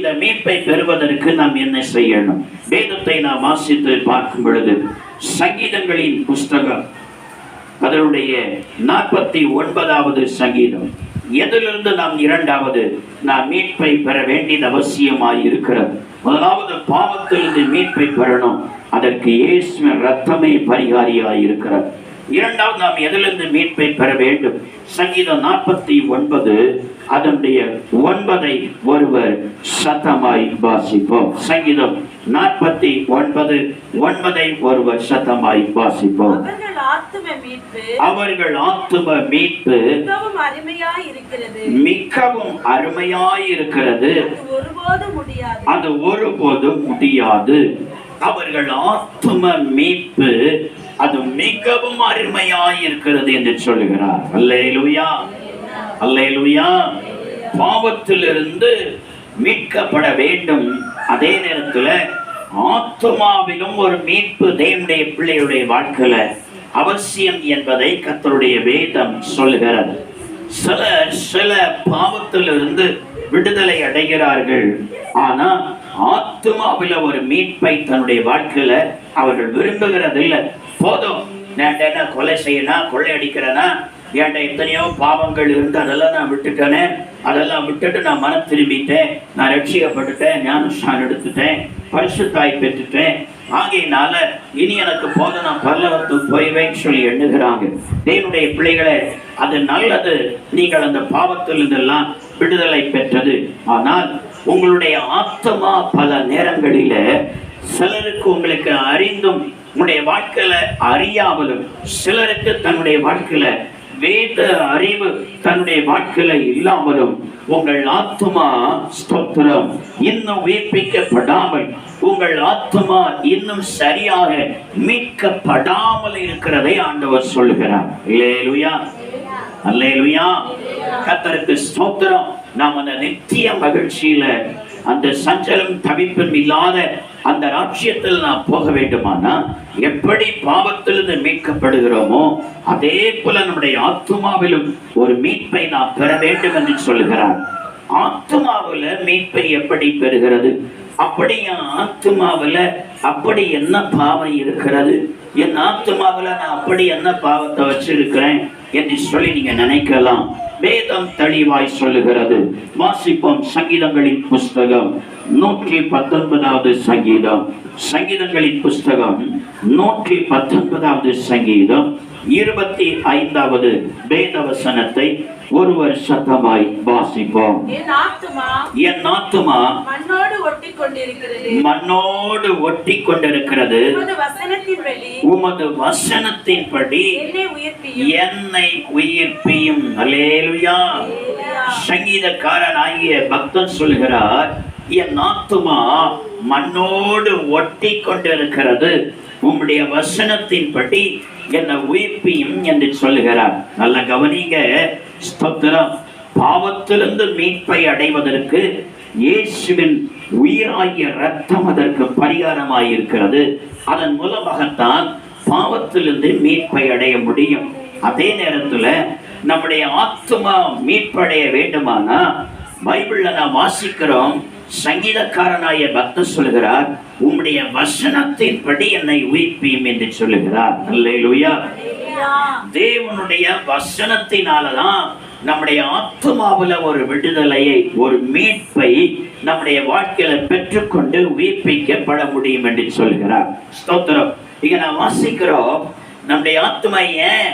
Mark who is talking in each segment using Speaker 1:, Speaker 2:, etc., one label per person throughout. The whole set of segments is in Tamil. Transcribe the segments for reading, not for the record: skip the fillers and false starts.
Speaker 1: இந்த மீட்பை பெறுவதற்கு நாம் என்ன செய்யணும்? வேதத்தை நாம் வாசித்து பார்க்கும் பொழுது சங்கீதங்களின் புஸ்தகம் அதனுடைய 49வது சங்கீதம், எதிலிருந்து நாம் இரண்டாவது நாம் மீட்பை பெற வேண்டியது அவசியமாய் இருக்கிறது. முதலாவது பாவத்திலிருந்து மீட்பை பெறணும். அதற்கு இயேசுவின் இரத்தமே பரிகாரியாய் இருக்கிறது. இரண்டாவது நாம் எதிலிருந்து மீட்பை பெற வேண்டும்? சங்கீதம் 49 அதனுடைய 9 ஒருவர் சத்தமாய் வாசிப்போம். சங்கீதம் 49:9 ஒருவர் சத்தமாய் வாசிப்போம். அவர்கள் ஆத்தும மீட்பு மிகவும் அருமையாய் இருக்கிறது, அது ஒருபோதும் முடியாது. அவர்கள் ஆத்தும மீட்பு அது மிகவும் அருமையாய் இருக்கிறது என்று சொல்லுகிறார். அல்லேலூயா, அல்லேலூயா. பாவத்திலிருந்து மீட்கப்பட வேண்டும். அதே நேரத்தில் ஆத்துமாவிலும் ஒரு மீட்பு தேவனுடைய பிள்ளையுடைய வாழ்க்கையில அவசியம் என்பதை கர்த்தருடைய வேதம் சொல்லுகிறது. சில பாவத்திலிருந்து விடுதலை அடைகிறார்கள். ஆனா ஆத்துமாவில ஒரு மீட்பை தன்னுடைய வாழ்க்கையில அவர்கள் விரும்புகிறது இல்லை. போதும், என்ன கொலை செய்யணும், கொள்ளை அடிக்கிறேன்னா, என்கிட்ட எத்தனையோ பாவங்கள் இருந்து அதெல்லாம் நான் விட்டுட்டேனே, அதெல்லாம் விட்டுட்டு நான் மனம் திரும்பிட்டேன், நான் ரட்சிக்கப்பட்டுட்டேன், ஞானஸ்நானம் எடுத்துட்டேன், பரிசுத்தாய் பெற்றுட்டேன், ஆகையினால இனி எனக்கு போத நான் பரலோகத்துக்கு போய்வேன்னு சொல்லி எண்ணுகிறாங்க. தேவனுடைய பிள்ளைகளே, அது நல்லது, நீங்கள் அந்த பாவத்திலிருந்தெல்லாம் விடுதலை பெற்றது. ஆனால் உங்களுடைய ஆத்மா பல நேரங்களில சிலருக்கு உங்களுக்கு அறிந்தும் உங்களுடைய வாழ்க்கையில அறியாமலும், சிலருக்கு தன்னுடைய வாழ்க்கையில வேத அறிவு தன்னுடைய வாழ்க்கையில இல்லாமலும் உங்கள் ஆத்மா ஸ்தோத்திரம் இன்னும் உயிர்ப்பிக்கப்படாமல், உங்கள் ஆத்மா இன்னும் சரியாக மீட்கப்படாமல் இருக்கிறதை ஆண்டவர் சொல்லுகிறார். அல்லேலூயா, அல்லேலூயா. கர்த்தருக்கு ஸ்தோத்திரம். நாம் அந்த நித்திய மகிழ்ச்சியில, அந்த சஞ்சலம் தவிப்பும் இல்லாத அந்த ராஜ்யத்தில் நாம் போக வேண்டுமானா எப்படி பாவத்திலிருந்து மீட்கப்படுகிறோமோ அதே போல நம்முடைய ஆத்துமாவிலும் ஒரு மீட்பை நாம் பெற வேண்டும் என்று சொல்லுகிறார். ஆத்துமாவில மீட்பை எப்படி பெறுகிறது? அப்படி என் ஆத்துமாவில அப்படி என்ன பாவம் இருக்கிறது, என் ஆத்துமாவில நான் அப்படி என்ன பாவத்தை வச்சிருக்கிறேன் என்று சொல்லி நீங்க நினைக்கலாம். வேதம் தெளிவாய் சொல்லுகிறது. வாசிப்போம். சங்கீதங்களின் புஸ்தகம் 119வது சங்கீதம், சங்கீதங்களின் புஸ்தகம் 119வது சங்கீதம் 25வது வேத வசனத்தை ஒருவர் சத்தமாய் வாசிப்போம். என் ஆத்துமா மண்ணோடு ஒட்டி கொண்டிருக்கிறது, உமது வசனத்தின்படி என்னை உயிர்ப்பியும். அல்லேலூயா. சங்கீதக்காரன் ஆகிய பக்தன் சொல்கிறார், என் ஆத்துமா மண்ணோடு ஒட்டி கொண்டிருக்கிறது, உம்முடைய வசனத்தின்படி என்னை உயிர்ப்பியும் என்று சொல்லுகிறார். நல்ல கவனிங்க. ஸ்தோத்திரம். பாவத்திலிருந்து மீட்பை அடைவதற்கு இயேசுவின் உயிராகிய இரத்தம் அதற்கு பரிகாரமாயிருக்கிறது. அதன் மூலமாகத்தான் பாவத்திலிருந்து மீட்பை அடைய முடியும். அதே நேரத்தில் நம்முடைய ஆத்துமா மீட்படைய வேண்டுமானா பைபிள்ல நாம் வாசிக்கிறோம். சங்கீதக்காரனாய பக்தர் சொல்லுகிறார், உம்முடைய வசனத்தின்படி என்னை உயிர்ப்பியும் என்று சொல்லுகிறார். அல்லேலூயா. தேவனுடைய வசனத்தினாலதான் நம்முடைய ஆத்துமாவுல ஒரு விடுதலையை, ஒரு மீட்பை நம்முடைய வாழ்க்கையில பெற்றுக்கொண்டு உயிர்ப்பிக்கப்பட முடியும் என்று சொல்கிறார். ஸ்தோத்திரம். இங்க நான் வாசிக்கிறோம், நம்முடைய ஆத்துமா ஏன்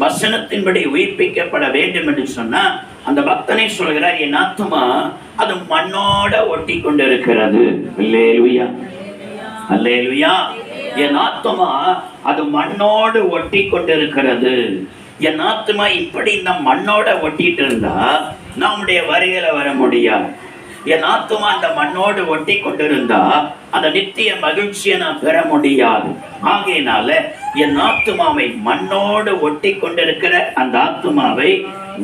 Speaker 1: வசனத்தின்படி உயிர்ப்பிக்கப்பட வேண்டும் என்று சொன்னா அந்த பக்தனை சொல்கிறார், என் ஆத்துமா அது மண்ணோட ஒட்டி கொண்டிருக்கிறது. அல்லேலூயா, அல்லேலூயா. என் ஆத்துமா அது மண்ணோடு ஒட்டி கொண்டிருக்கிறது. என் ஆத்துமா இப்படி இந்த மண்ணோட ஒட்டிட்டு இருந்தா நம்முடைய வருகையில வர முடியாது. என் ஆத்துமா அந்த மண்ணோடு ஒட்டி கொண்டிருந்தா அந்த நித்திய மகிழ்ச்சியை நான் பெற முடியாது. ஆகையினால என் ஆத்துமாவை மண்ணோடு ஒட்டி கொண்டிருக்கிற அந்த ஆத்துமாவை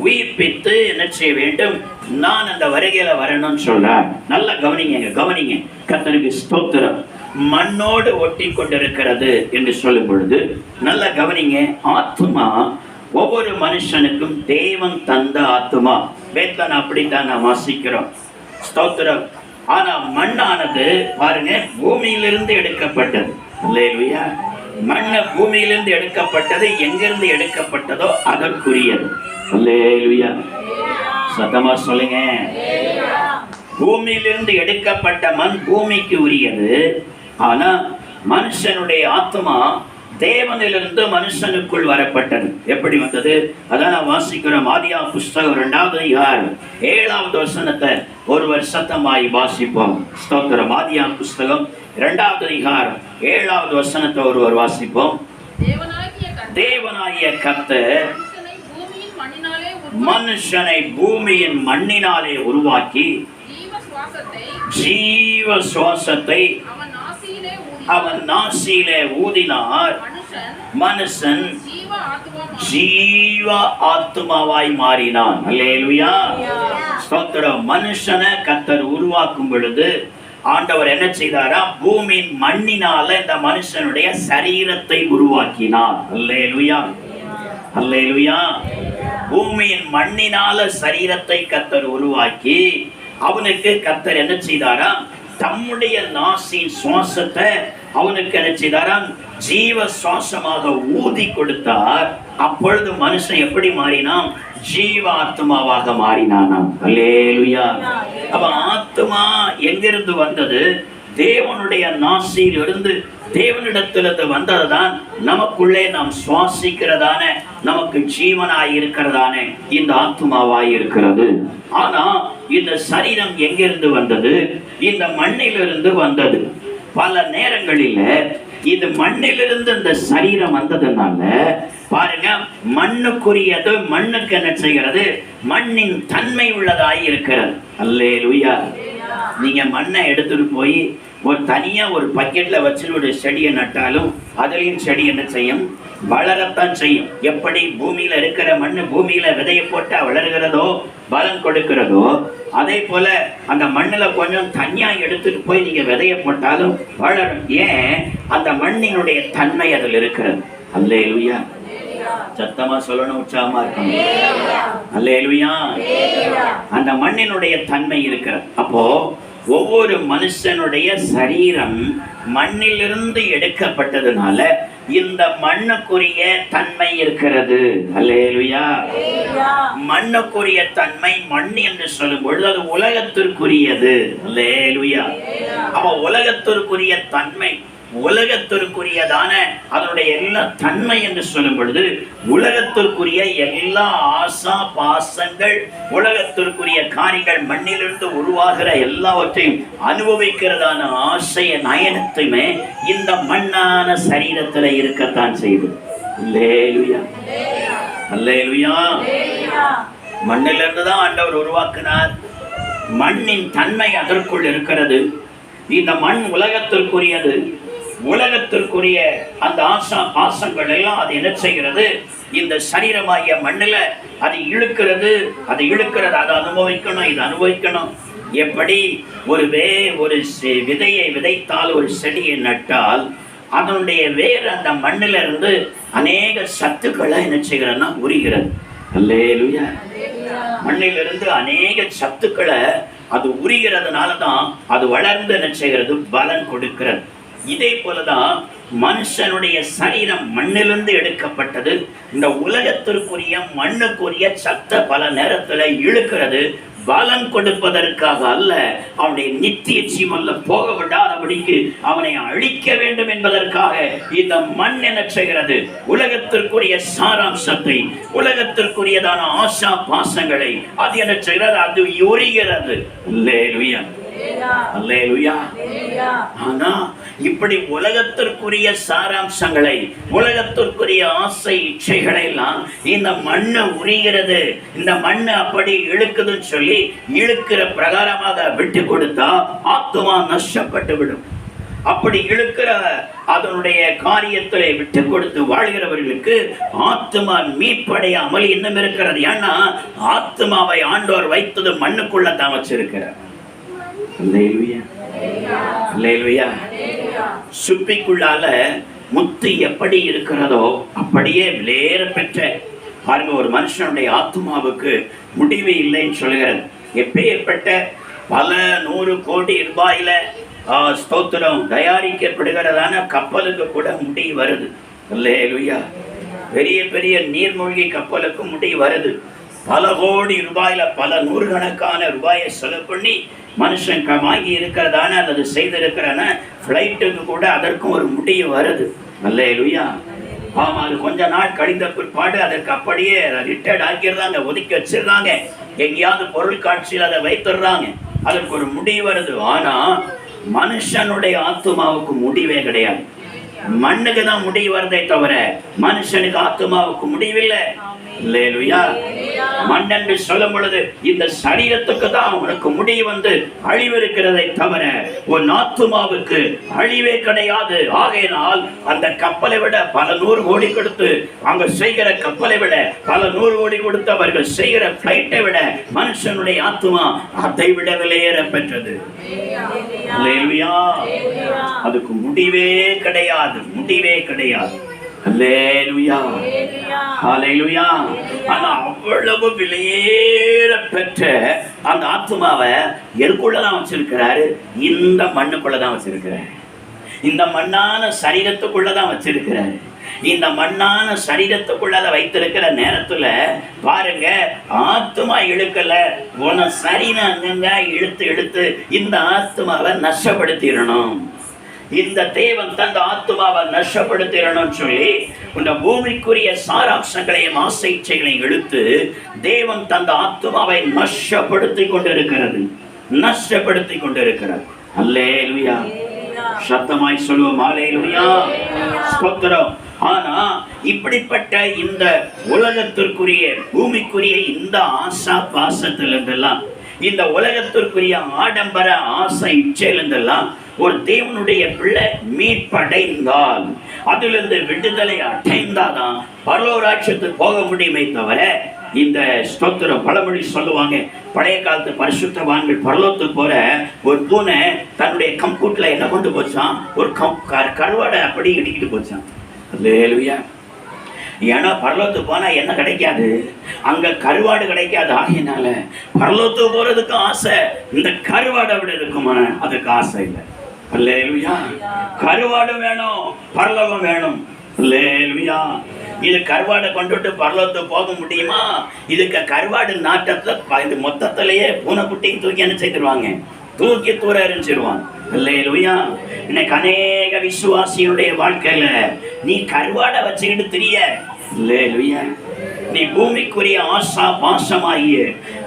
Speaker 1: உயிர்ப்பித்து என்ன செய்ய வேண்டும்? நான் அந்த வருகையில வரணும்னு சொல்றேன். நல்லா கவனிங்க, கவனிங்க. கர்த்தருக்கு ஸ்தோத்திரம். மண்ணோடு ஒட்டி கொண்டிருக்கிறது என்று சொல்லும் பொழுது நல்ல கவனிங்க. ஆத்துமா ஒவ்வொரு மனுஷனுக்கும் தேவன் தந்த ஆத்துமா. வேதனை அப்படித்தான் நான் வாசிக்கிறோம். ஸ்தோத்திரம். ஆனா மண்ணானது பாருங்க பூமியிலிருந்து எடுக்கப்பட்டது. அல்லேலூயா. மண்ணு பூமியிலிருந்து எடுக்கப்பட்டது, எங்கிருந்து எடுக்கப்பட்டதோ அதற்குரியது. அல்லேலூயா. சத்தமா சொல்லுங்க. பூமியிலிருந்து எடுக்கப்பட்ட மண் பூமிக்கு உரியது. ஆனா மனுஷனுடைய ஆத்மா தேவனிலிருந்து மனுஷனுக்குள் வரப்பட்டது. எப்படி வந்தது? அதான் நான் வாசிக்கிறோம். ஆதியாகமம் புஸ்தகம் 2வது அதிகாரம் 7வது வசனத்தை ஒருவர் சத்தமாய் வாசிப்போம். ஸ்தோத்திரம். ஆதியாகமம் புஸ்தகம் 2வது அதிகாரம் 7வது வசனத்தை ஒருவர் வாசிப்போம். தேவனாகிய கர்த்தர் மனுஷனை பூமியின் மண்ணினாலே உருவாக்கி ஜீவ சுவாசத்தை அவன் நாசியிலே ஊதினார். மனுஷன் ஜீவ ஆத்மாவாய் மாறினான். அல்லேலூயா. ஸ்தோத்திரம். மனுஷனை கர்த்தர் உருவாக்கும் பொழுது ஆண்டவர் என்ன செய்தாரா? பூமியின் மண்ணினால இந்த மனுஷனுடைய சரீரத்தை உருவாக்கினார். அல்லேலூயா. அல்லேலூயா. பூமியின் மண்ணினால சரீரத்தை கர்த்தர் உருவாக்கி அவனுக்கு கர்த்தர் என்ன செய்தாரா? தம்முடைய நாசின் சுவாசத்தை அவனுக்கு என்ன செய்தாராம்? ஜீவ சுவாசமாக ஊதி கொடுத்தார். அப்பொழுது மனுஷன் எப்படி மாறினான்? ஜீவ ஆத்மாவாக மாறினானாம். அல்லேலூயா. அப்ப ஆத்மா எங்கிருந்து வந்தது? தேவனுடைய நாசியிலிருந்து, தேவனிடத்திலிருந்து வந்ததுதான் நமக்குள்ளே நாம் சுவாசிக்கிறதான, நமக்கு ஜீவனாய் இருக்கிறதான இந்த ஆத்மாவாய் இருக்கிறது. ஆனா இந்த சரீரம் எங்கிருந்து வந்தது? இந்த மண்ணிலிருந்து வந்தது. பல நேரங்களில் இது மண்ணிலிருந்து இந்த சரீரம் வந்ததுனால பாருங்க, மண்ணுக்குரியது மண்ணுக்கு என்ன செய்கிறது? மண்ணின் தன்மை உள்ளதாய் இருக்கிறது. அல்லேலூயா. நீங்க மண்ணை எடுத்துட்டு போய் ஒரு தனியா ஒரு பக்கெட்ல வச்சு ஒரு செடியை நட்டாலும் அதுலயும் செடி என்ன செய்யும்? வளரத்தான் செய்யும். எப்படி பூமியில இருக்கிற மண்ணு பூமியில விதையை போட்டா வளர்கிறதோ, பலன் கொடுக்கிறதோ, அதே போல அந்த மண்ணுல கொஞ்சம் தனியா எடுத்துட்டு போய் நீங்க விதையை போட்டாலும் வளரும். ஏன்? அந்த மண்ணினுடைய தன்மை அதில் இருக்கிறது. அல்லேலூயா. சத்தமா சொல்லணும், உற்சாகமா இருக்கணும். அல்லேலூயா. அந்த மண்ணினுடைய தன்மை இருக்கிறது. அப்போ ஒவ்வொரு மனுஷனுடைய சரீரம் மண்ணிலிருந்து எடுக்கப்பட்டதுனால இந்த மண்ணுக்குரிய தன்மை இருக்கிறது. அல்லேலூயா. மண்ணுக்குரிய தன்மை மண் என்று சொல்லும் பொழுது அது உலகத்திற்குரியது. அல்லேலூயா. அப்ப உலகத்திற்குரிய தன்மை, உலகத்திற்குரியதான அதனுடைய எல்லா தன்மை என்று சொல்லும் பொழுது உலகத்திற்குரிய எல்லா ஆசா பாசங்கள், உலகத்திற்குரிய காரியங்கள், மண்ணிலிருந்து உருவாகிற எல்லாவற்றையும் அனுபவிக்கிறதான ஆசைய நயனத்தையுமே இந்த மண்ணான சரீரத்தில் இருக்கத்தான் செய்து. அல்லேலூயா. அல்லேலூயா. மண்ணிலிருந்து தான் ஆண்டவர் உருவாக்கினார். மண்ணின் தன்மை அதற்குள் இருக்கிறது. இந்த மண் உலகத்திற்குரியது. உலகத்திற்குரிய அந்த ஆசா பாசங்கள் எல்லாம் அது என்ன செய்கிறது? இந்த சரீரமாகிய மண்ணில் அது இழுக்கிறது. அது இழுக்கிறது. அதை அனுபவிக்கணும், இது அனுபவிக்கணும். எப்படி ஒரு விதையை விதைத்தால், ஒரு செடியை நட்டால் அதனுடைய வேர் அந்த மண்ணில இருந்து அநேக சத்துக்களை என்ன செய்கிறதுனா உரிகிறது. அல்லேலூயா. மண்ணிலிருந்து அநேக சத்துக்களை அது உரிகிறதுனால தான் அது வளர்ந்து என்ன செய்கிறது? பலன் கொடுக்கிறது. இதே போலதான் மனுஷனுடைய சரீரம் மண்ணிலிருந்து எடுக்கப்பட்டது. இந்த உலகத்திற்குரிய மண்ணுக்குரிய சத்த பல நேரத்துல இழுக்கிறது. பலன் கொடுப்பதற்காக அல்ல, அவனுடைய நித்திய ஜீவன்ல போக விடாதபடிக்கு அவனை அழிக்க வேண்டும் என்பதற்காக இந்த மண் என்ன செய்கிறது? உலகத்திற்குரிய சாராம்சத்தை, உலகத்திற்குரியதான ஆசா பாசங்களை அது என்ன செய்கிறது? அது உரிகிறது. அல்லேலூயா. அல்லேலூயா. ஆனா இப்படி உலகத்திற்குரிய சாராம்சங்களை, உலகத்திற்குரிய ஆசை இச்சைகளை எல்லாம் இந்த மண்ணை உரிகிறது, இந்த மண்ணை அப்படி இழுக்குதுன்னு சொல்லி இழுக்கிற பிரகாரமாக விட்டு கொடுத்தா ஆத்மா நஷ்டப்பட்டு விடும். அப்படி இழுக்கிற அதனுடைய காரியத்தை விட்டு கொடுத்து வாழ்கிறவர்களுக்கு ஆத்மா மீட்படையாமல் இன்னும் இருக்கிறது. ஏன்னா ஆத்மாவை ஆண்டவர் வைத்தது மண்ணுக்குள்ள தான் வச்சிருக்கிறார். சுப்பிக்குள்ளால முத்து எப்படி இருக்கிறதோ அப்படியே விலையேற பெற்ற பாருங்க, ஒரு மனுஷனுடைய ஆத்மாவுக்கு முடிவு இல்லைன்னு சொல்லுகிறது. எப்பேற்பட்ட பல 100 கோடி ரூபாயில ஸ்தோத்திரம் தயாரிக்கப்படுகிறதான கப்பலுக்கு கூட முடி வருது. அல்லேலூயா. பெரிய பெரிய நீர்மூழ்கி கப்பலுக்கு முடி வருது. பல கோடி ரூபாயில பல நூறுக்கணக்கான ரூபாயை செலவு பண்ணி மனுஷன் வாங்கி இருக்கிறதான அல்லது செய்திருக்கிறன ஃப்ளைட்டுக்கு கூட அதற்கும் ஒரு முடிவு வருது. அல்லேலூயா. ஆமா, அது கொஞ்ச நாள் கழிந்த பிற்பாடு அதற்கு அப்படியே ரிட்டையர்ட் ஆக்கிடுறாங்க, ஒதுக்கி வச்சிடுறாங்க, எங்கேயாவது பொருள் காட்சியில் அதை வைத்துடுறாங்க, அதற்கு ஒரு முடிவு வருது. ஆனா மனுஷனுடைய ஆத்துமாவுக்கு முடிவே கிடையாது. மண்ணுக்கு தான் முடிவு வருதே தவிர மனுஷனுக்கு ஆத்துமாவுக்கு முடிவில்லை. அல்லேலூயா. மண் என்று சொல்லும் பொழுது இந்த சரீரத்துக்கு தான் உனக்கு முடிவு வந்து அழிவு இருக்கிறதை தவிர உன் ஆத்துமாவுக்கு அழிவே கிடையாது. ஆகையினால் அந்த கப்பலை விட பல 100 கோடி கொடுத்து அங்க செய்கிற கப்பலை விட பல 100 கோடி கொடுத்து அவர்கள் செய்கிற பிளைட்டை விட மனுஷனுடைய ஆத்துமா அதை விட விலையேற பெற்றது. அல்லேலூயா. அதுக்கு முடிவே கிடையாது, முடிவே கிடையாது. அல்லேலூயா. ஹல்லேலூயா. ஆனா அவ்வளவு விலையேற பெற்ற அந்த ஆத்துமாவை எதுக்குள்ளதான் வச்சிருக்கிறாரு? இந்த மண்ணுக்குள்ளதான் வச்சிருக்கிறாரு. இந்த மண்ணான சரீரத்துக்குள்ளதான் வச்சிருக்கிறாரு. இந்த மண்ணான சரீரத்துக்குள்ள வைத்திருக்கிற நேரத்துல பாருங்க, ஆத்துமா இழுக்கல, உன சரீரம் அங்கங்க இழுத்து இழுத்து இந்த ஆத்துமாவை நஷ்டப்படுத்திடணும். இந்த தேவன் தந்த ஆத்துமாவை நஷ்டப்படுத்திடணும்னு சொல்லி இந்த பூமிக்குரிய சாராம்சங்களையும் ஆசைச்சைகளையும் இழுத்து தேவன் தந்த ஆத்துமாவை நஷ்டப்படுத்தி கொண்டிருக்கிறது, நஷ்டப்படுத்தி கொண்டிருக்கிறது. அல்லேலூயா. சத்தமாய் சொல்லுவோம் அல்லேலூயா. ஸ்தோத்திரம். ஆனா இப்படிப்பட்ட இந்த உலகத்திற்குரிய பூமிக்குரிய இந்த ஆசா பாசத்திலிருந்தெல்லாம், இந்த உலகத்திற்குரிய ஆடம்பர ஆசை இச்சையிலிருந்தெல்லாம் ஒரு தேவனுடைய பிள்ளை மீட்படைந்தால், அதிலிருந்து விடுதலை அடைந்தாதான் பரலோராட்சியத்துக்கு போக முடியுமே தவிர இந்த ஸ்தோத்திரம் பழமொழி சொல்லுவாங்க, பழைய காலத்து பரிசுத்தவான்கள் பரலோகத்துக்கு போற ஒரு பூனை தன்னுடைய கம்ப்யூட்டர்ல என்ன கொண்டு போச்சான்? ஒரு கருவாடை அப்படி இடிக்கிட்டு போச்சான். அல்லேலூயா. ஏன்னா பரலோகத்துக்கு போனா என்ன கிடைக்காது? அங்க கருவாடு கிடைக்காது. ஆகையினால பரலோகத்துக்கு போறதுக்கு ஆசை, இந்த கருவாடை விட இருக்குமா அதுக்கு ஆசை இல்லை. அல்லேலூயா. கருவாடு வேணும், பரலோகம் வேணும். அல்லேலூயா. இது கருவாடை கொண்டுட்டு பரலோகத்துக்கு போக முடியுமா? இதுக்கு கருவாடு நாட்டத்துல இது மொத்தத்திலேயே பூனைக்குட்டியும் தூக்கி என்ன செய்திருவாங்க? தூக்கி தூர எறிஞ்சிருவான். அல்லேலூயா. இன்னைக்கு அநேக விசுவாசியுடைய வாழ்க்கையில நீ கருவாடை வச்சுக்கிட்டு தெரிய. அல்லேலூயா. நீ பூமிக்குரிய ஆசா பாசமாகிய,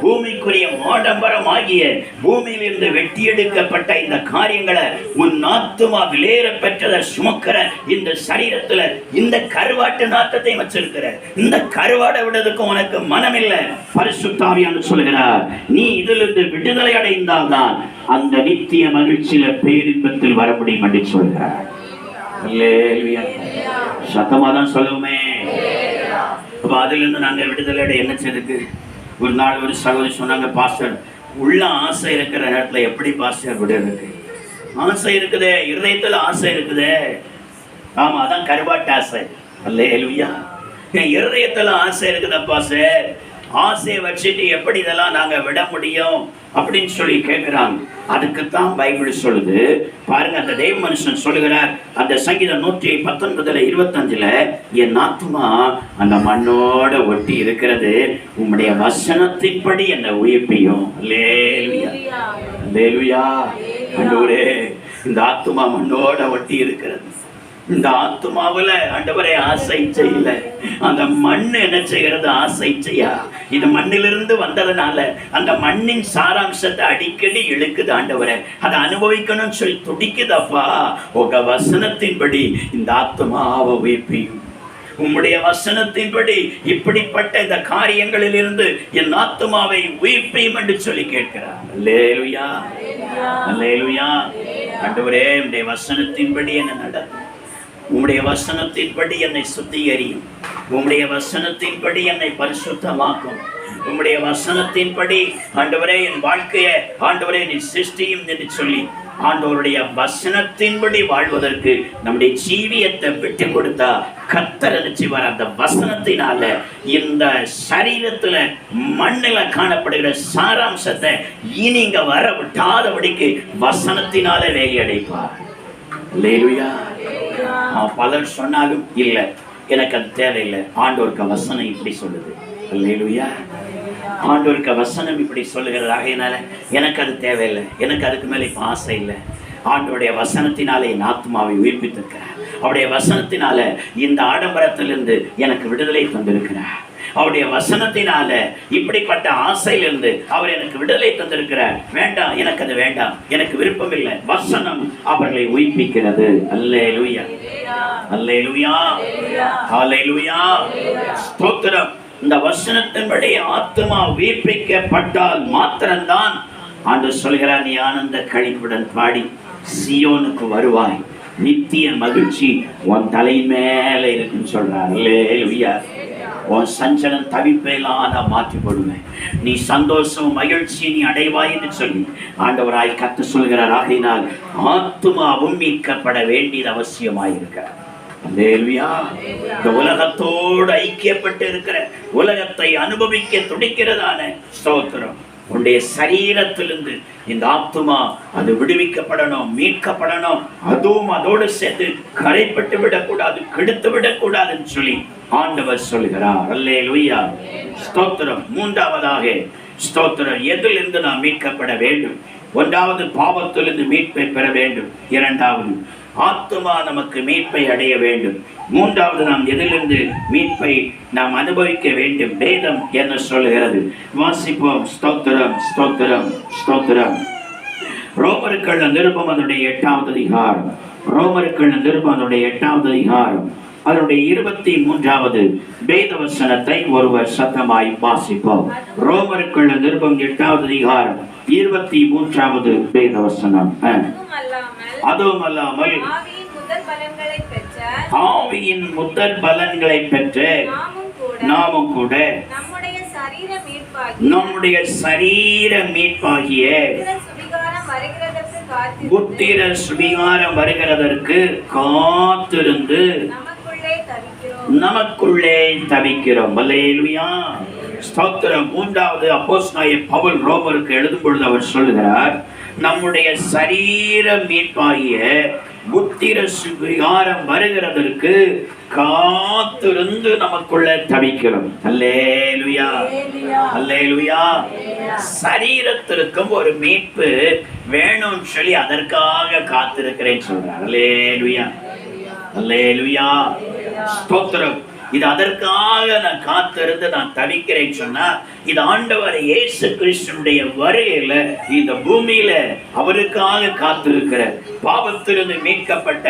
Speaker 1: பூமிக்குரிய ஆடம்பரமாகிய, பூமியிலிருந்து வெட்டி எடுக்கப்பட்ட இந்த காரியங்களை உன் ஆத்துமா விலையேற பெற்றதை சுமக்கிற இந்த சரீரத்துல இந்த கருவாட்டு நாட்டத்தை வச்சிருக்கிற. இந்த கருவாடை விடுறதுக்கு உனக்கு மனம் இல்லை. பரிசுத்த ஆவியானவர் சொல்கிறார், நீ இதிலிருந்து விடுதலை அடைந்தால்தான் அந்த நித்திய மகிழ்ச்சியில பேரின்பத்தில் வர முடியும் என்று சொல்கிறார். அல்லேலூயா. சத்தமாதான் சொல்லுமே. அதிலிருந்து நாங்க விடுதலை என்ன செய்துக்கு? ஒரு நாள் ஒரு சகோதரி சொன்னாங்க, பாஸ்டர் உள்ள ஆசை இருக்கிற நேரத்துல எப்படி பாஸ்டர் விடுறதுக்கு? ஆசை இருக்குதே, இருதயத்துல ஆசை இருக்குதே. ஆமா, அதான் கருவாட்டு ஆசை. அல்லேலூயா. இருதயத்துல ஆசை இருக்குதப்பா சார், ஆசையை வச்சுட்டு எப்படி இதெல்லாம் நாங்க விட முடியும் அப்படின்னு சொல்லி கேட்கிறாங்க. அதுக்குத்தான் பைபிள் சொல்லுது பாருங்க. அந்த தெய்வ மனுஷன் சொல்லுகிறார், அந்த சங்கீதம் 119:25, என் ஆத்துமா அந்த மண்ணோட ஒட்டி இருக்கிறது, உம்முடைய வசனத்தின்படி என்னை உயிர்ப்பியும். அல்லேலூயா. அல்லேலூயா. ஆண்டவரே, இந்த ஆத்துமா மண்ணோட ஒட்டி இருக்கிறது. இந்த ஆத்துமாவுல ஆண்டவரே ஆசை செய்யல, அந்த மண் என்ன செய்கிறது? ஆசை செய்யா. இது மண்ணிலிருந்து வந்ததுனால அந்த மண்ணின் சாராம்சத்தை அடிக்கடி இழுக்குது. ஆண்டவரே, அதை அனுபவிக்கணும்னு சொல்லி துடிக்குதப்பா. உங்க வசனத்தின்படி இந்த ஆத்துமாவை உயிர்ப்பியும், உம்முடைய வசனத்தின்படி இப்படிப்பட்ட இந்த காரியங்களில் இருந்து என் ஆத்துமாவை உயிர்ப்பியும் என்று சொல்லி கேட்கிறார். அல்லேலூயா. அல்லேலூயா. ஆண்டவரே, உம்முடைய வசனத்தின்படி என்ன நடக்கும்? உம்முடைய வசனத்தின்படி என்னை சுத்திகரியும், உம்முடைய வசனத்தின்படி என்னை பரிசுத்தமாக்கும், உம்முடைய வசனத்தின்படி ஆண்டவரே என் வாழ்க்கையை ஆண்டவரே நீ சிருஷ்டியும் என்று சொல்லி ஆண்டவருடைய வசனத்தின்படி வாழ்வதற்கு நம்முடைய ஜீவியத்தை விட்டு கொடுத்தா கர்த்தர் நிச்சயமார் அந்த வசனத்தினால இந்த சரீரத்துல மண்ணில காணப்படுகிற சாராம்சத்தை இனிங்க வர விட்டாதபடிக்கு வசனத்தினால வேலையடைப்பார். அல்லேலூயா. பலர் சொன்னாலும் இல்ல, எனக்கு அது தேவையில்லை, ஆண்டவருக்கு வசனம் இப்படி சொல்லுது. அல்லேலூயா. ஆண்டவருக்கு வசனம் இப்படி சொல்லுகிறது, ஆகையினால எனக்கு அது தேவையில்லை, எனக்கு அதுக்கு மேலே இப்ப ஆசை இல்லை. ஆண்டவருடைய வசனத்தினாலே என் ஆத்மாவை உயிர்ப்பித்திருக்கிறார். அவருடைய வசனத்தினால இந்த ஆடம்பரத்திலிருந்து எனக்கு விடுதலை தந்திருக்கிறார். அவருடைய வசனத்தினால இப்படிப்பட்ட ஆசையிலிருந்து அவர் எனக்கு விடுதலை தந்திருக்கிறார். வேண்டாம், எனக்கு அது வேண்டாம், எனக்கு விருப்பம் இல்லை. வசனம் அவர்களை உயிர்ப்பிக்கிறது. அல்லேலூயா, அல்லேலூயா, அல்லேலூயா. ஸ்தோத்திரம். இந்த வசனத்தின்படி ஆத்மா உயிர்ப்பிக்கப்பட்டால் மாத்திரம்தான் ஆண்டவர் சொல்கிறார், நீ ஆனந்த களிப்புடன் பாடி சியோனுக்கு வருவாய், நித்திய மகிழ்ச்சி உன் தலை மேல இருக்குன்னு சொல்றார். அல்லேலூயா. உன் சஞ்சலம் தவிப்பெல்லாம் நான் மாற்றி போடுவேன், நீ சந்தோஷம் மகிழ்ச்சி நீ அடைவாய் என்று சொல்லி ஆண்டவராய் கர்த்தர் சொல்கிறார். ஆகையினால் ஆத்மாவும் மீட்கப்பட வேண்டியது அவசியமாயிருக்கிறார். அல்லேலூயா. இந்த உலகத்தோடு ஐக்கியப்பட்டு இருக்கிற, உலகத்தை அனுபவிக்க துடிக்கிறதான ஸ்தோத்திரம், உன்னுடைய சரீரத்திலிருந்து இந்த ஆத்துமா அது விடுவிக்கப்படணும், மீட்கப்படணும். அதுவும் அதோடு சேர்த்து கரைப்பட்டு விடக்கூடாது, கெடுத்து விடக்கூடாதுன்னு சொல்லி ஆண்டவர் சொல்கிறார். அல்லேலூயா. ஸ்தோத்திரம். மூன்றாவதாக ஸ்தோத்திரம், எதிலிருந்து நாம் மீட்கப்பட வேண்டும்? ஒன்றாவது பாவத்திலிருந்து மீட்பை பெற வேண்டும். இரண்டாவது ஆத்துமா நமக்கு மீட்பை அடைய வேண்டும். மூன்றாவது நாம் எதிலிருந்து மீட்பை நாம் அனுபவிக்க வேண்டும்? வேதம் என்ன சொல்கிறது? வாசிப்போம். ஸ்தோத்திரம், ஸ்தோத்திரம், ஸ்தோத்திரம். ரோமர்கள் நிருபம் அதனுடைய 8வது அதிகாரம். ரோமர்கள் நிருபம் அதனுடைய 8வது அதிகாரம் அதனுடைய 23வது வேத வசனத்தை ஒருவர் சத்தமாய் வாசிப்போம். ரோமர்கள் நிருபம் 8வது அதிகாரம் 23வது வேத வசனம். அதுவும் அல்லாமல் ஆவியின் முதல் பலன்களை பெற்று நாமும் கூட நம்முடைய சரீர மீட்பாகிய புத்திர சுவிகாரம் வருகிறதற்கு காத்திருந்து நமக்குள்ளே தவிக்கிறோம். அல்லேலூயா. ஸ்தோத்திரம். மூன்றாவது அப்போஸ்தலனாகிய பவுல் ரோமருக்கு எழுதும் பொழுது அவர் சொல்கிறார், நம்முடைய சரீர மீட்பாகிய புத்திர சுவிகாரம் வருகிறதற்கு காத்திருந்து நமக்குள்ள தவிக்கிறோம். அல்லேலூயா, அல்லேலூயா. சரீரத்திற்கும் ஒரு மீட்பு வேணும்னு சொல்லி அதற்காக காத்திருக்கிறேன்னு சொல்றார். அல்லேலூயா, அல்லேலூயா. ஸ்தோத்திரம். இது அதற்காக நான் காத்திருந்து நான் தவிக்கிறேன்னு சொன்னா, இது ஆண்டவர் இயேசு கிறிஸ்துடைய வருகையில இந்த பூமியில அவருக்காக காத்திருக்கிற, பாவத்திலிருந்து மீட்கப்பட்ட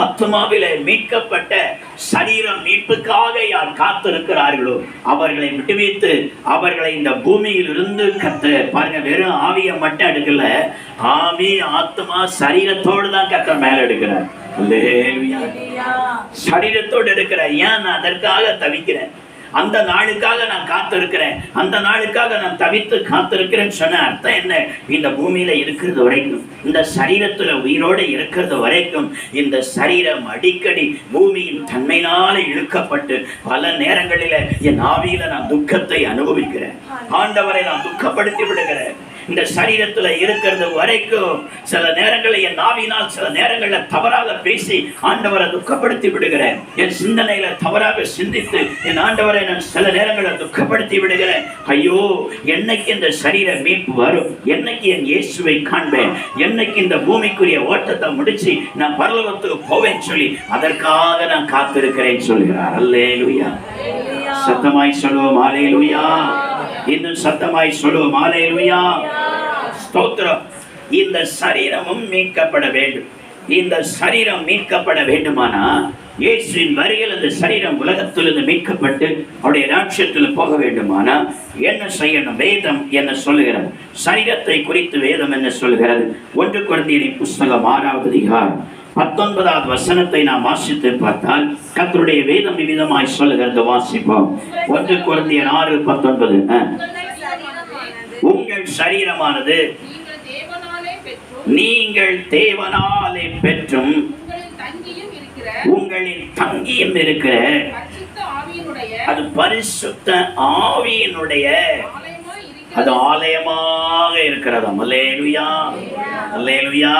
Speaker 1: ஆத்மாவில மீட்கப்பட்ட சரீரம் மீட்புக்காக யார் காத்திருக்கிறார்களோ அவர்களை விட்டுவித்து அவர்களை இந்த பூமியில் இருந்து பாருங்க, வெறும் ஆவியை மட்டும் எடுக்கல, ஆவி ஆத்மா சரீரத்தோடு தான் கர்த்தர் மேல எடுக்கிறார். சரீரத்தோடு இருக்கிற. ஏன் நான் அதற்காக தவிக்கிறேன், அந்த நாளுக்காக நான் காத்திருக்கிறேன், அந்த நாளுக்காக நான் தவித்து காத்திருக்கிறேன்னு சொன்ன அர்த்தம் என்ன? இந்த பூமியில இருக்கிறது வரைக்கும், இந்த சரீரத்துல உயிரோடு இருக்கிறது வரைக்கும் இந்த சரீரம் அடிக்கடி பூமியின் தன்மையினால இழுக்கப்பட்டு பல நேரங்களில என் ஆவியில நான் துக்கத்தை அனுபவிக்கிறேன், ஆண்டவரை நான் துக்கப்படுத்தி விடுகிறேன். இந்த சரீரத்துல இருக்கிறது வரைக்கும் சில நேரங்களில் என் நாவினால் சில நேரங்களில் தவறாக பேசி ஆண்டவரை துக்கப்படுத்தி விடுகிறேன். என் சிந்தனையில தவறாக சிந்தித்து என் ஆண்டவரை நான் சில நேரங்களில் துக்கப்படுத்தி விடுகிறேன். ஐயோ, என்னைக்கு இந்த சரீர மீட்பு வரும், என்னைக்கு என் இயேசுவை காண்பேன், என்னைக்கு இந்த பூமிக்குரிய ஓட்டத்தை முடிச்சு நான் பரலோகத்துக்கு போவேன் சொல்லி அதற்காக நான் காத்திருக்கிறேன் சொல்கிறார். அல்லேலூயா. சத்தமாய் சொல்லுவோம் அல்லேலூயா. இன்னும் சத்தமாய் சொல்லுவோம் அல்லேலூயா. ஸ்தோத்திரம். இந்த சரீரமும் மீட்கப்பட வேண்டும். இந்த சரீரம் மீட்கப்பட வேண்டுமானா இயேசுவின் வருகையில் இந்த சரீரம் உலகத்திலிருந்து மீட்கப்பட்டு அவருடைய ராஜ்யத்தில் போக வேண்டுமானா என்ன செய்யணும்? வேதம் என்ன சொல்லுகிறது? சரீரத்தை குறித்து வேதம் என்ன சொல்லுகிறது? 1 கொரிந்தியரின் புஸ்தகம் 6வது அதிகாரம் 19வது வசனத்தை நாம் வாசித்து பார்த்தால் கர்த்தருடைய வேதம் விதமாய் சொல்லுகிறது. வாசிப்போம். 1 கொரிந்தியர் 6:19. உங்கள் சரீரமானது நீங்கள் தேவனாலே பெற்றும் உங்களில் தங்கியும் இருக்கிற அது பரிசுத்த ஆவியினுடைய அது ஆலயமாக இருக்கிறதா. அல்லேலூயா, அல்லேலூயா.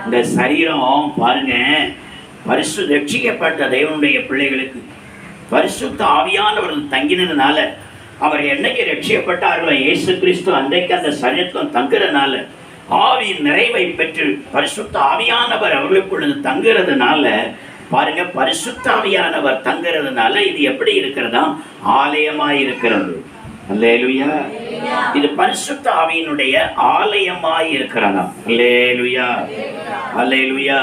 Speaker 1: இந்த சரீரம் பாருங்க, ரட்சிக்கப்பட்ட தேவனுடைய பிள்ளைகளுக்கு பரிசுத்த ஆவியானவர்கள் தங்கினதுனால, அவர் என்னைக்கு ரட்சிக்கப்பட்டார்களோ இயேசு கிறிஸ்து அன்றைக்கு அந்த சரீரத்தில் தங்குறதுனால, ஆவியின் நிறைவை பெற்று பரிசுத்த ஆவியானவர் அவர்களுக்குள்ள தங்குறதுனால பாருங்க, பரிசுத்த ஆவியானவர் தங்குறதுனால இது எப்படி இருக்கிறதா? ஆலயமாய் இருக்கிறது. அல்லேலூயா. இது பரிசுத்த ஆவியினுடைய ஆலயமாய் இருக்கிறதா. அல்லேலூயா, அல்லேலூயா.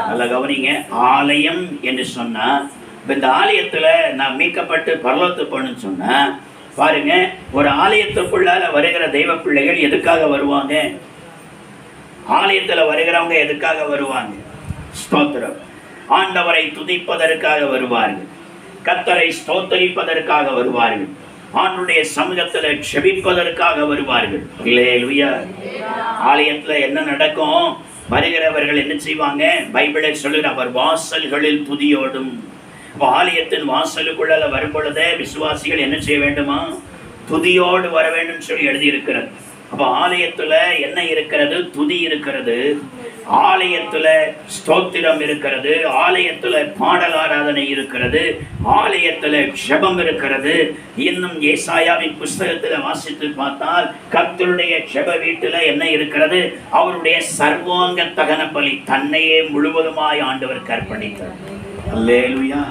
Speaker 1: நல்ல கவனிங்க. ஆலயம் என்று சொன்னா, இந்த ஆலயத்துல நான் மீட்கப்பட்டு பரலோகத்துக்கு போகணும்னு சொன்னா பாருங்க, ஒரு ஆலயத்துக்குள்ளால வருகிற தெய்வ பிள்ளைகள் எதுக்காக வருவாங்க? ஆலயத்துல வருகிறவங்க எதுக்காக வருவாங்க? ஸ்தோத்திரம். ஆண்டவரை துதிப்பதற்காக வருவார்கள், கர்த்தரை ஸ்தோத்தரிப்பதற்காக வருவார்கள், ஆண்டுடைய சமூகத்துல செபிப்பதற்காக வருவார்கள். அல்லேலூயா. ஆலயத்துல என்ன நடக்கும்? வருகிறவர்கள் என்ன செய்வாங்க? பைபிளை சொல்லுகிற அவர் வாசல்களில் துதியோடும். ஆலயத்தின் வாசலுக்குள்ள வரும் பொழுதே விசுவாசிகள் என்ன செய்ய வேண்டுமா? துதியோடு வர வேண்டும் சொல்லி எழுதியிருக்கிறது. அப்ப ஆலயத்துல என்ன இருக்கிறது? துதி இருக்கிறது, ஆலயத்துல ஸ்தோத்திரம் இருக்கிறது, ஆலயத்துல பாடல் ஆராதனை இருக்கிறது, ஆலயத்துல ஜெபம் இருக்கிறது. இன்னும் ஏசாயாவின் புஸ்தகத்துல வாசித்து பார்த்தால் கர்த்தருடைய ஜெப வீட்டுல என்ன இருக்கிறது? அவருடைய சர்வாங்க தகன பலி, தன்னையே முழுவதுமாய் ஆண்டவர் அர்ப்பணித்தார். அல்லேலூயா.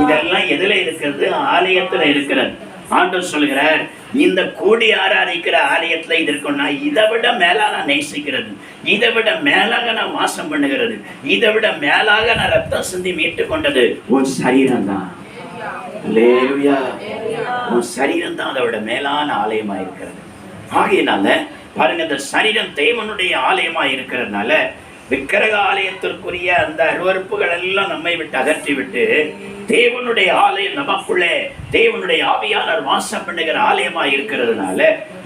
Speaker 1: இதெல்லாம் எதுல இருக்கிறது? ஆலயத்துல இருக்கிறது. ஆண்டவர் சொல்கிறார், இந்த கூடி ஆராதிக்கிற ஆலயத்துல இது இருக்குன்னா இதை விட மேலா நான் நேசிக்கிறது, இதை விட மேலாக நான் வாசம் பண்ணுகிறது, இதை விட மேலாக நான் ரத்தம் சிந்தி மீட்டு கொண்டது உன் சரீரம் தான். அல்லேலூயா. உன் சரீரம் தான் அதை விட மேலான ஆலயமா இருக்கிறது. ஆகையினால பாருங்க, இந்த சரீரம் தேவனுடைய ஆலயமா இருக்கிறதுனால விக்கிரக ஆலயத்திற்குரிய அந்த அருவருப்புகள் எல்லாம் நம்மை விட்டு அகற்றி விட்டு தேவனுடைய ஆலயம் நமக்குள்ளே தேவனுடைய ஆவியானவர் வாசம் பண்ணுகிற ஆலயமா இருக்கிறதுனால,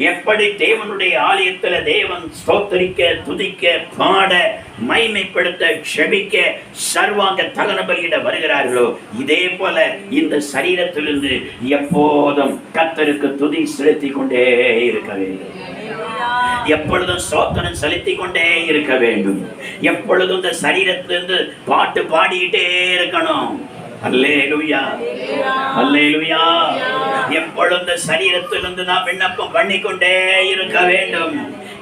Speaker 1: எப்படி தேவனுடைய ஆலயத்துல தேவன் ஸ்தோத்தரிக்க, துதிக்க, பாட, மைமைப்படுத்த, செபிக்க, சர்வாங்க தகன பலியிட வருகிறார்களோ, இதே போல இந்த சரீரத்திலிருந்து எப்போதும் கர்த்தருக்கு துதி செலுத்தி கொண்டே இருக்க வேண்டும். எப்பொழுதும் ஸ்தோத்திரம் செலுத்தி கொண்டே இருக்க வேண்டும். எப்பொழுதும் இந்த சரீரத்திலிருந்து பாட்டு பாடிக்கிட்டே இருக்கணும். அல்லேலூயா, அல்லேலூயா. எப்பொழுது சரீரத்திலிருந்து நாம் விண்ணப்பம் பண்ணிக்கொண்டே இருக்க வேண்டும்.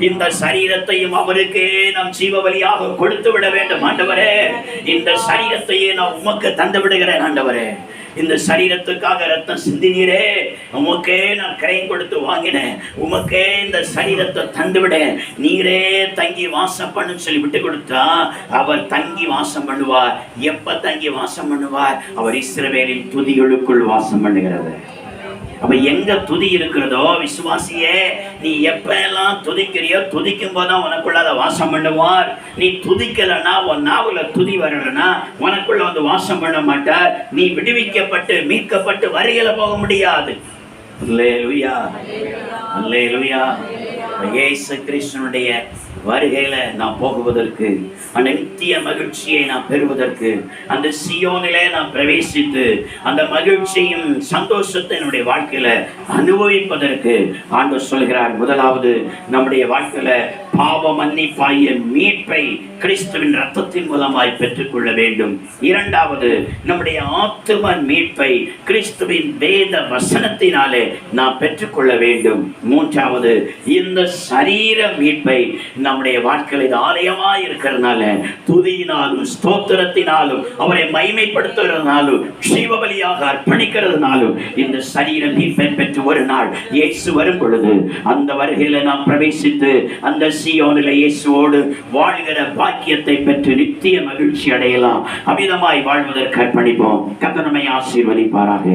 Speaker 1: இந்த சரீரத்தையும் அவருக்கே நாம் ஜீவ பலியாக கொடுத்து விட வேண்டும். ஆண்டவரே, இந்த சரீரத்தையே நான் உமக்கு தந்து விடுகிறேன். ஆண்டவரே, இந்த சரீரத்துக்காக ரத்தம் சிந்தினீரே, உமக்கே நான் கரையும் கொடுத்து வாங்கினேன், உமக்கே இந்த சரீரத்தை தந்து விட, நீரே தங்கி வாசம் பண்ணுன்னு சொல்லி விட்டு கொடுத்தா அவர் தங்கி வாசம் பண்ணுவார். எப்ப தங்கி வாசம் பண்ணுவார்? அவர் இஸ்ரவேலின் துதிகளுக்குள் வாசம் பண்ணுகிறது. அப்ப எங்க துதி இருக்கிறதோ விசுவாசியே, நீ எப்ப எல்லாம் துதிக்கிறியோ துதிக்கும் போதுதான் உனக்குள்ள வாசம் பண்ணுவார். நீ துதிக்கலன்னா, உன் நாவுல துதி வரலன்னா உனக்குள்ள வந்து வாசம் பண்ண மாட்டார். நீ விடுவிக்கப்பட்டு மீட்கப்பட்டு வருகையில போக முடியாது. அல்லேலூயா, அல்லேலூயா. இயேசு கிறிஸ்துவினுடைய வருகையில நான் போகுவதற்கு, அந்த நித்திய மகிழ்ச்சியை நான் பெறுவதற்கு, அந்த சியோனிலே நான் பிரவேசித்து அந்த மகிழ்ச்சியும் சந்தோஷத்தை என்னுடைய வாழ்க்கையில அனுபவிப்பதற்கு ஆண்டவர் சொல்கிறார். முதலாவது, நம்முடைய வாழ்க்கையில பாவ மன்னிப்பாகிய மீட்பை கிறிஸ்துவின் ரத்தத்தின் மூலமாய் பெற்றுக்கொள்ள வேண்டும். இரண்டாவது, நம்முடைய ஆத்தும மீட்பை கிறிஸ்துவின் வேத வசனத்தினாலே நாம் பெற்றுக்கொள்ள வேண்டும். மூன்றாவது, இந்த சரீர மீட்பை நம்முடைய வாழ்க்கையில் ஆலயமாய் இருக்கிறதுனால துதியினாலும் ஸ்தோத்திரத்தினாலும் அவரை மகிமைப்படுத்துகிறதுனாலும் ஜீவபலியாக அர்ப்பணிக்கிறதுனாலும் இந்த சரீர மீட்பை பெற்று ஒரு நாள் இயேசு வரும் பொழுது அந்த வருகையில நாம் பிரவேசித்து அந்த சீயோனில் இயேசுவோடு வாழ்கிற பாக்கியத்தை பெற்று நித்திய மகிழ்ச்சி அடையலாம். அமிதமாய் வாழ்வதற்கு அர்ப்பணிப்போம். கர்த்தர் நம்மை ஆசீர்வதிப்பாராக.